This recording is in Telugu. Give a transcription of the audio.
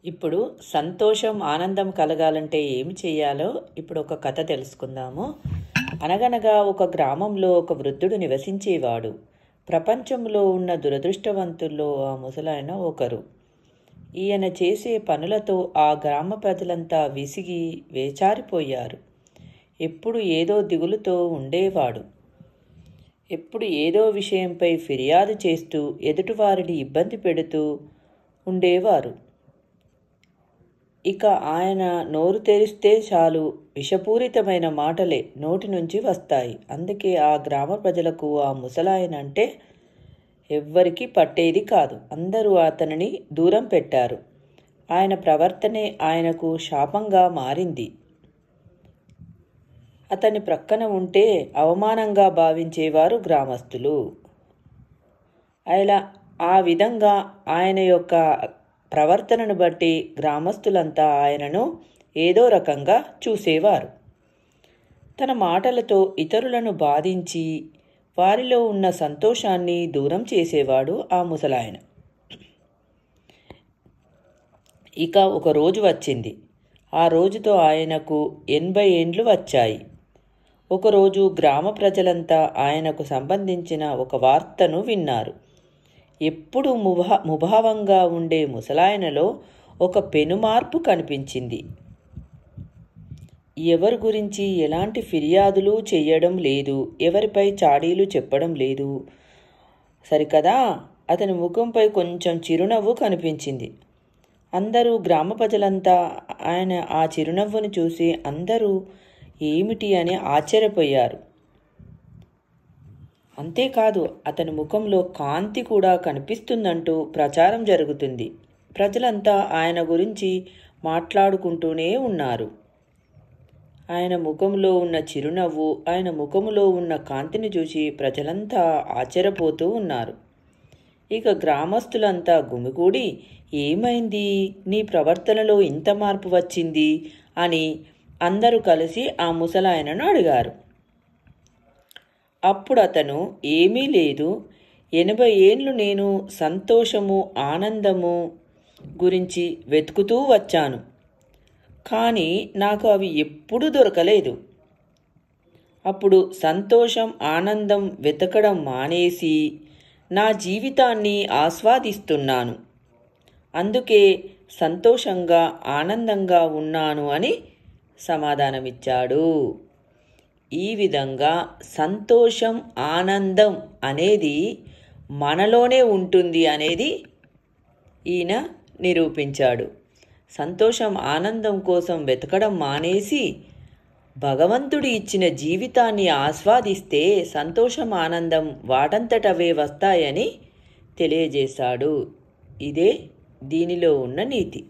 ఇప్పుడు సంతోషం, ఆనందం కలగాలంటే ఏమి చేయాలో ఇప్పుడు ఒక కథ తెలుసుకుందాము. అనగనగా ఒక గ్రామంలో ఒక వృద్ధుడు నివసించేవాడు. ప్రపంచంలో ఉన్న దురదృష్టవంతుల్లో ఆ ముసలాయన ఒకరు. ఈయన చేసే పనులతో ఆ గ్రామ ప్రజలంతా విసిగి వేచారిపోయారు. ఎప్పుడు ఏదో దిగులుతో ఉండేవాడు. ఎప్పుడు ఏదో విషయంపై ఫిర్యాదు చేస్తూ ఎదుటివారిని ఇబ్బంది పెడుతూ ఉండేవారు. ఇక ఆయన నోరు తెరిస్తే చాలు విషపూరితమైన మాటలే నోటి నుంచి వస్తాయి. అందుకే ఆ గ్రామ ప్రజలకు ఆ ముసలాయన అంటే ఎవ్వరికీ పట్టేది కాదు. అందరూ అతనిని దూరం పెట్టారు. ఆయన ప్రవర్తనే ఆయనకు శాపంగా మారింది. అతని ప్రక్కన ఉంటే అవమానంగా భావించేవారు గ్రామస్తులు. ఆ విధంగా ఆయన యొక్క ప్రవర్తనను బట్టి గ్రామస్తులంతా ఆయనను ఏదో రకంగా చూసేవారు. తన మాటలతో ఇతరులను బాధించి వారిలో ఉన్న సంతోషాన్ని దూరం చేసేవాడు ఆ ముసలాయన. ఇక ఒక రోజు వచ్చింది. ఆ రోజుతో ఆయనకు 80 ఏండ్లు వచ్చాయి. ఒకరోజు గ్రామ ప్రజలంతా ఆయనకు సంబంధించిన ఒక వార్తను విన్నారు. ఎప్పుడు ముభావంగా ఉండే ముసలాయనలో ఒక పెనుమార్పు కనిపించింది. ఎవరి గురించి ఎలాంటి ఫిర్యాదులు చేయడం లేదు, ఎవరిపై చాడీలు చెప్పడం లేదు. సరికదా, అతని ముఖంపై కొంచెం చిరునవ్వు కనిపించింది. అందరూ గ్రామ ప్రజలంతా ఆయన ఆ చిరునవ్వును చూసి అందరూ ఏమిటి అని ఆశ్చర్యపోయారు. అంతేకాదు, అతని ముఖంలో కాంతి కూడా కనిపిస్తుందంటూ ప్రచారం జరుగుతుంది. ప్రజలంతా ఆయన గురించి మాట్లాడుకుంటూనే ఉన్నారు. ఆయన ముఖంలో ఉన్న చిరునవ్వు, ఆయన ముఖంలో ఉన్న కాంతిని చూసి ప్రజలంతా ఆశ్చర్యపోతూ ఉన్నారు. ఇక గ్రామస్తులంతా గుమిగూడి, ఏమైంది, నీ ప్రవర్తనలో ఇంత మార్పు వచ్చింది అని అందరూ కలిసి ఆ ముసలాయనను అడిగారు. అప్పుడు అతను, ఏమీ లేదు, 80 ఏండ్లు నేను సంతోషము, ఆనందము గురించి వెతుకుతూ వచ్చాను. కానీ నాకు అవి ఎప్పుడూ దొరకలేదు. అప్పుడు సంతోషం, ఆనందం వెతకడం మానేసి నా జీవితాన్ని ఆస్వాదిస్తున్నాను. అందుకే సంతోషంగా, ఆనందంగా ఉన్నాను అని సమాధానమిచ్చాడు. ఈ విధంగా సంతోషం, ఆనందం అనేది మనలోనే ఉంటుంది అనేది ఈయన నిరూపించాడు. సంతోషం, ఆనందం కోసం వెతకడం మానేసి భగవంతుడు ఇచ్చిన జీవితాన్ని ఆస్వాదిస్తే సంతోషం, ఆనందం వాటంతటవే వస్తాయని తెలియజేశాడు. ఇదే దీనిలో ఉన్న నీతి.